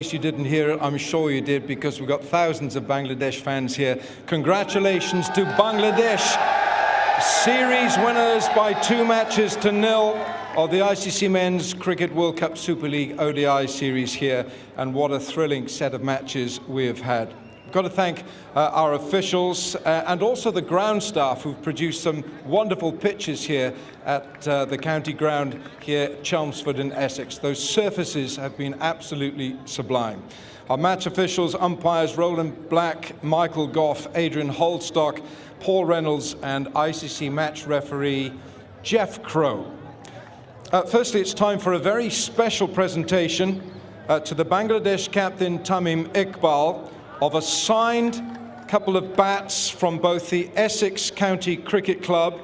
You didn't hear it, I'm sure you did, because we've got thousands of Bangladesh fans here. Congratulations to Bangladesh, series winners by 2-0 of the ICC Men's Cricket World Cup Super League ODI series here, and what a thrilling set of matches we have had. I've got to thank our officials and also the ground staff who've produced some wonderful pitches here at the county ground here at Chelmsford in Essex. Those surfaces have been absolutely sublime. Our match officials, umpires Roland Black, Michael Goff, Adrian Holstock, Paul Reynolds and ICC match referee Jeff Crow. Firstly, it's time for a very special presentation to the Bangladesh captain Tamim Iqbal of a signed couple of bats from both the Essex County Cricket Club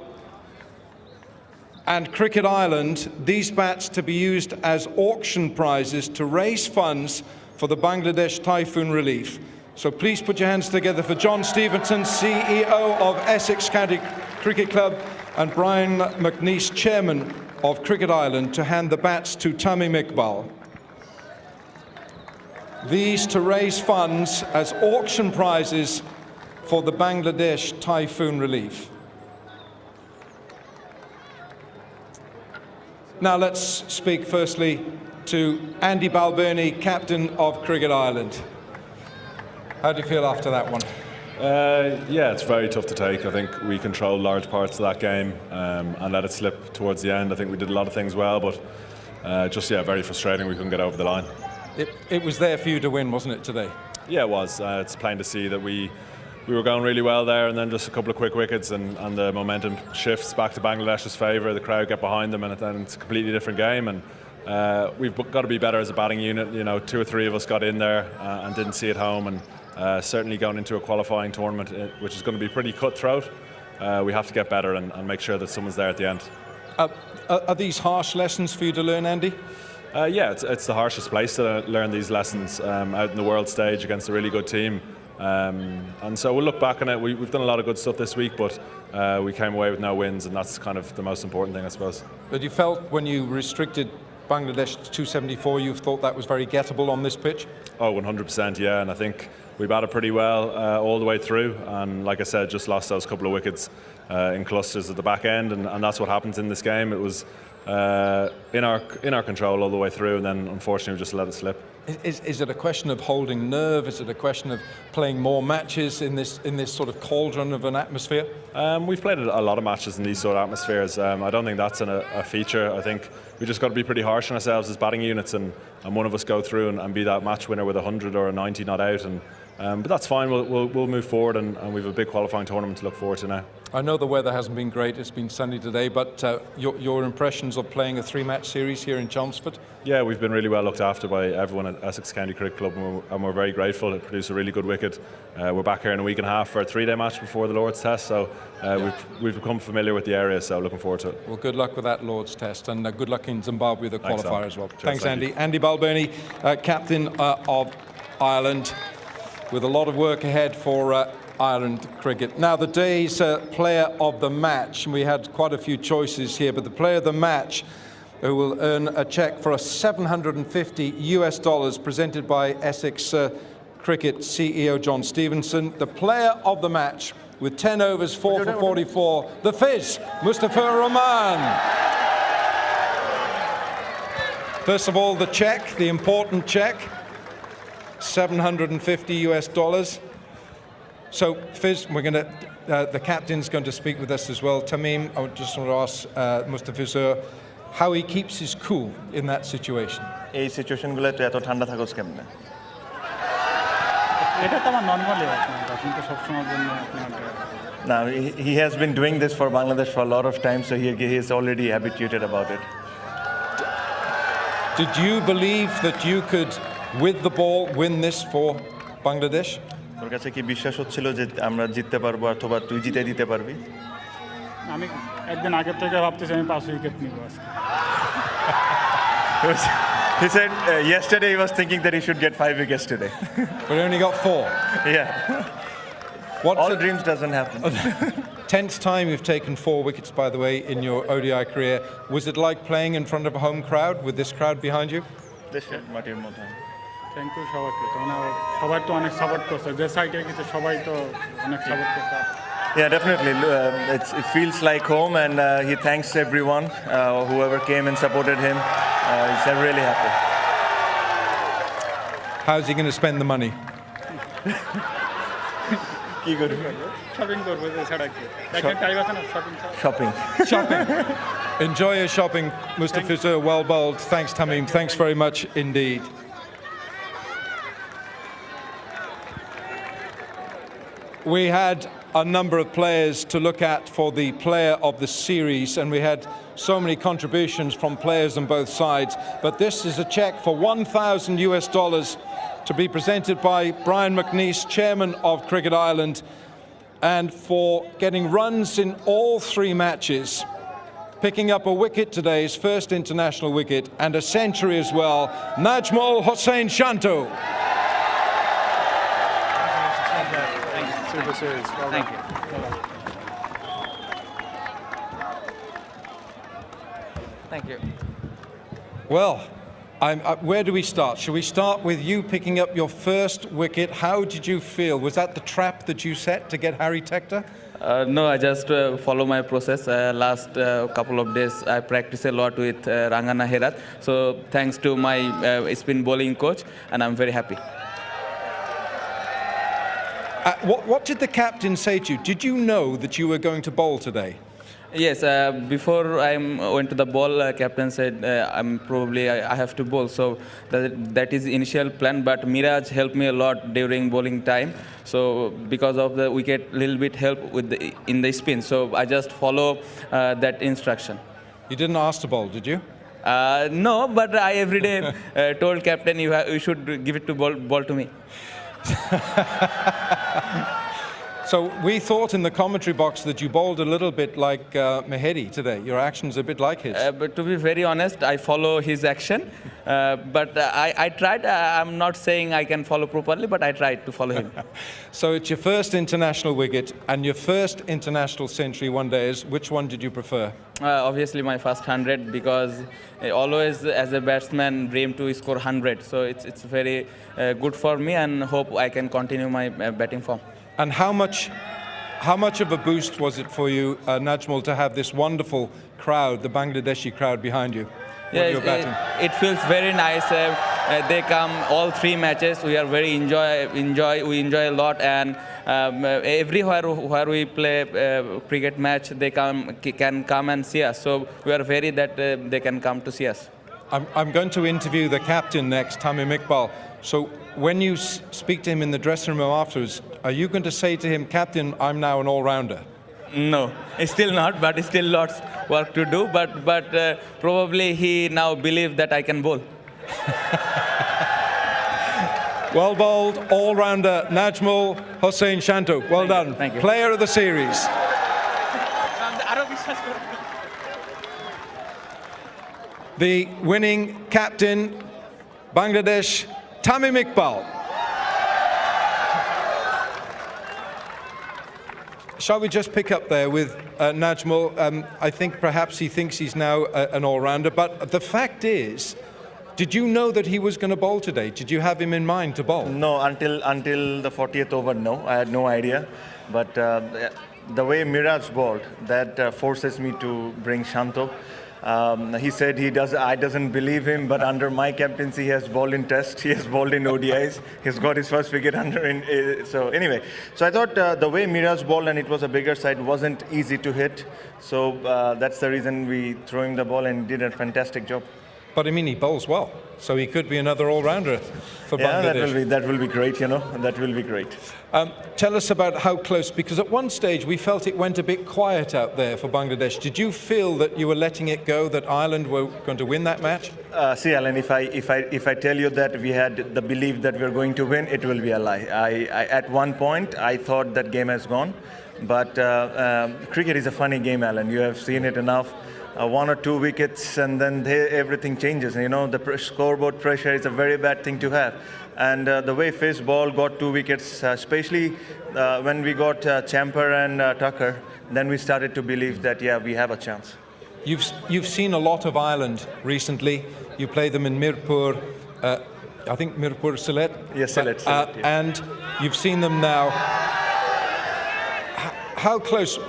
and Cricket Ireland. These bats to be used as auction prizes to raise funds for the Bangladesh typhoon relief. So please put your hands together for John Stevenson, CEO of Essex County Cricket Club, and Brian McNeice, chairman of Cricket Ireland, to hand the bats to Tamim Iqbal. These to raise funds as auction prizes for the Bangladesh typhoon relief. Now let's speak firstly to Andy Balbirnie, captain of Cricket Ireland. How do you feel after that one? Yeah, it's very tough to take. I think we controlled large parts of that game and let it slip towards the end. I think we did a lot of things well, but very frustrating we couldn't get over the line. It was there for you to win, wasn't it, today? Yeah, it was. It's plain to see that we were going really well there, and then just a couple of quick wickets and the momentum shifts back to Bangladesh's favour. The crowd get behind them, and then it's a completely different game. And we've got to be better as a batting unit. You know, 2 or 3 of us got in there and didn't see it home. And certainly going into a qualifying tournament, which is going to be pretty cutthroat, we have to get better and make sure that someone's there at the end. Are these harsh lessons for you to learn, Andy? Yeah, it's the harshest place to learn these lessons, out in the world stage against a really good team. And so we'll look back on it. We've done a lot of good stuff this week, but we came away with no wins, and that's kind of the most important thing, I suppose. But you felt when you restricted Bangladesh to 274, you thought that was very gettable on this pitch? Oh, 100%, yeah, and I think we batted pretty well all the way through, and like I said, just lost those couple of wickets in clusters at the back end, and that's what happens in this game. It was in our control all the way through, and then unfortunately we just let it slip. Is it a question of holding nerve? Is it a question of playing more matches in this sort of cauldron of an atmosphere? We've played a lot of matches in these sort of atmospheres. I don't think that's a feature. I think we just got to be pretty harsh on ourselves as batting units, and one of us go through and be that match winner with 100 or a 90 not out. But that's fine. We'll move forward, and we have a big qualifying tournament to look forward to now. I know the weather hasn't been great. It's been sunny today, but your impressions of playing a 3-match series here in Chelmsford? Yeah, we've been really well looked after by everyone at Essex County Cricket Club, and we're very grateful. It produced a really good wicket. We're back here in a week and a half for a 3-day match before the Lord's Test, so we've become familiar with the area, so looking forward to it. Well, good luck with that Lord's Test, and good luck in Zimbabwe, the qualifier as well. Cheers, Thanks, Andy. Andy Balbirnie, captain of Ireland, with a lot of work ahead for Ireland cricket. Now, the day's player of the match, and we had quite a few choices here, but the player of the match who will earn a cheque for $750 presented by Essex Cricket CEO John Stevenson. The player of the match with 10 overs, 4 for 44, the Fizz, Mustafa Rahman. First of all, the cheque, the important cheque, $750. So, Fizz, we're going to, the captain's going to speak with us as well. Tamim, I just want to ask Mustafa how he keeps his cool in that situation. এই সিচুয়েশনগুলো তো এত ঠান্ডা থাকোস কেমনে? এটা তো আমার normally হয় আপনি তো সব সময়ের জন্য Now he has been doing this for Bangladesh for a lot of time, so he is already habituated about it. Did you believe that you could, with the ball, win this for Bangladesh? তোর কাছে কি বিশ্বাস হচ্ছিল যে আমরা জিততে পারবো অথবা তুই জিতে দিতে পারবি? আমি একদিন আগে থেকে ভাবতেছি আমি 5 উইকেট নিব আজকে। He said yesterday he was thinking that he should get 5 wickets today. But he only got 4. Yeah. All dreams doesn't happen. 10th time you've taken 4 wickets, by the way, in your ODI career. Was it like playing in front of a home crowd with this crowd behind you? This মাটির মধ্যে thank you সবাইকে, মানে সবাই তো অনেক support করছে, যে সাইডে গেছে সবাই তো অনেক সাপোর্ট করছে। Yeah, definitely. It feels like home, and he thanks everyone, whoever came and supported him. He's really happy. How's he going to spend the money? কি করবে? শপিং করবো, এছাড়া কি একটা টাইম আছে না শপিং ছাড়া? Shopping. Shopping. Enjoy your shopping, Mustafizur. Well bowled. Thanks, Tamim. Thanks very much indeed. We had a number of players to look at for the player of the series, and we had so many contributions from players on both sides. But this is a check for $1,000 to be presented by Brian McNeice, chairman of Cricket Ireland, and for getting runs in all 3 matches, picking up a wicket today, his first international wicket, and a century as well, Najmul Hossain Shanto. Thank you. Thank you. Well, where do we start? Shall we start with you picking up your first wicket? How did you feel? Was that the trap that you set to get Harry Tector? No, I just follow my process. Last couple of days, I practice a lot with Rangana Herat. So thanks to my spin bowling coach, and I'm very happy. What did the captain say to you? Did you know that you were going to bowl today? Yes, before I went to the ball, captain said I have to bowl. So that is initial plan. But Miraj helped me a lot during bowling time. So because of the wicket, little bit help in the spin. So I just follow that instruction. You didn't ask to bowl, did you? No, but I every day told captain you should give it to ball to me. So we thought in the commentary box that you bowled a little bit like Mehedi today. Your action's a bit like his. But to be very honest, I follow his action. But I tried. I'm not saying I can follow properly, but I tried to follow him. So it's your first international wicket and your first international century one day. Which one did you prefer? Obviously, my first 100, because always as a batsman dream to score 100. So it's very good for me, and hope I can continue my batting form. And how much of a boost was it for you, Najmul, to have this wonderful crowd, the Bangladeshi crowd behind you when you were batting? It feels very nice. They come all 3 matches. We are very we enjoy a lot, and everywhere where we play cricket match, they can come and see us. So we are very that they can come to see us. I'm going to interview the captain next, Tamim Iqbal. So when you speak to him in the dressing room afterwards, are you going to say to him, Captain, I'm now an all-rounder? No, still not, but still lots work to do. But probably he now believes that I can bowl. Well bowled, all-rounder Najmul Hossain Shanto. Well done. Thank you. Player of the series. The winning captain, Bangladesh, Tamim Iqbal. Shall we just pick up there with Najmul? I think perhaps he thinks he's now an all-rounder, but the fact is, did you know that he was going to bowl today? Did you have him in mind to bowl? No, until the 40th over, no. I had no idea. But the way Miraj bowled, that forces me to bring Shanto. He said I doesn't believe him, but under my captaincy, he has bowled in Test, he has bowled in ODIs, he's got his first wicket so anyway. So I thought the way Miraj bowled, and it was a bigger side, wasn't easy to hit. So that's the reason we threw him the ball, and he did a fantastic job. But I mean, he bowls well, so he could be another all-rounder for Bangladesh. That will be great, that will be great. Tell us about how close, because at one stage we felt it went a bit quiet out there for Bangladesh. Did you feel that you were letting it go, that Ireland were going to win that match? See, Alan, if I tell you that we had the belief that we're going to win, it will be a lie. At one point, I thought that game has gone. But cricket is a funny game, Alan. You have seen it enough. 1 or 2 wickets, and then everything changes. The scoreboard pressure is a very bad thing to have. And the way Fish ball got 2 wickets, especially when we got Champer and Tucker, then we started to believe that, we have a chance. You've seen a lot of Ireland recently. You play them in Mirpur. I think Mirpur Sylhet. Yes, Sylhet, Sylhet, yeah. And you've seen them now. How close?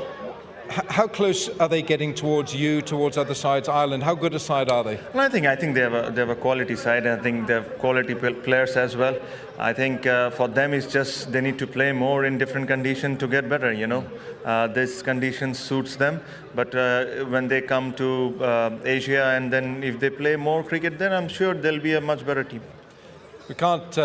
How close are they getting towards you, towards other sides, Ireland? How good a side are they? Well, I think they have a quality side. I think they have quality players as well. I think for them it's just they need to play more in different conditions to get better. This condition suits them. But when they come to Asia and then if they play more cricket, then I'm sure they'll be a much better team. We can't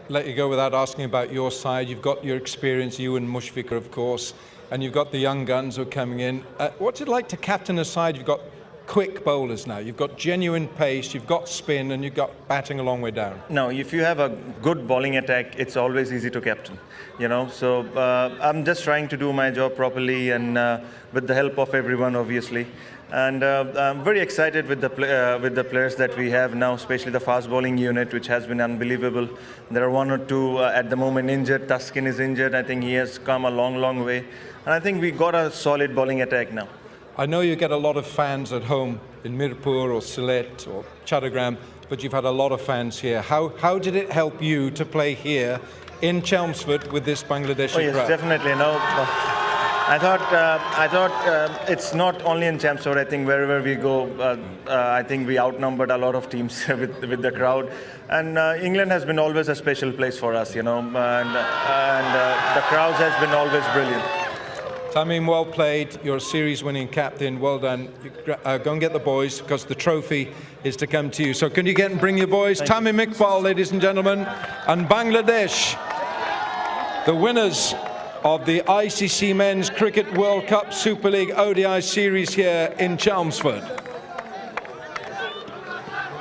let you go without asking about your side. You've got your experience, you and Mushfiqur, of course, and you've got the young guns who are coming in. What's it like to captain a side? You've got quick bowlers now. You've got genuine pace, you've got spin, and you've got batting a long way down. Now, if you have a good bowling attack, it's always easy to captain. So I'm just trying to do my job properly and with the help of everyone, obviously. And I'm very excited with the players that we have now, especially the fast bowling unit, which has been unbelievable. There are one or two at the moment injured. Tuskin is injured. I think he has come a long, long way. And I think we got a solid bowling attack now. I know you get a lot of fans at home in Mirpur or Sylhet or Chattagram, but you've had a lot of fans here. How did it help you to play here in Chelmsford with this Bangladeshi Oh yes, crowd? definitely. No, I thought it's not only in Chelmsford. I think wherever we go, I think we outnumbered a lot of teams with the crowd. And England has been always a special place for us, and the crowds has been always brilliant. Tamim, well played. You're a series-winning captain. Well done. Go and get the boys because the trophy is to come to you. So can you get and bring your boys? Tamim Iqbal, ladies and gentlemen, and Bangladesh, the winners of the ICC Men's Cricket World Cup Super League ODI series here in Chelmsford.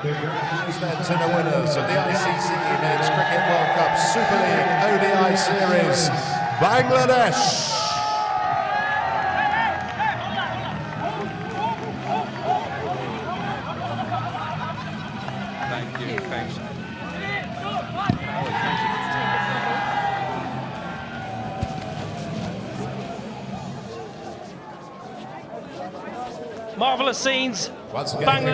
These men to the winners of the ICC Men's Cricket World Cup Super League ODI series, Bangladesh. Thank you. Thanks. Marvellous scenes. Once again, Bangladesh.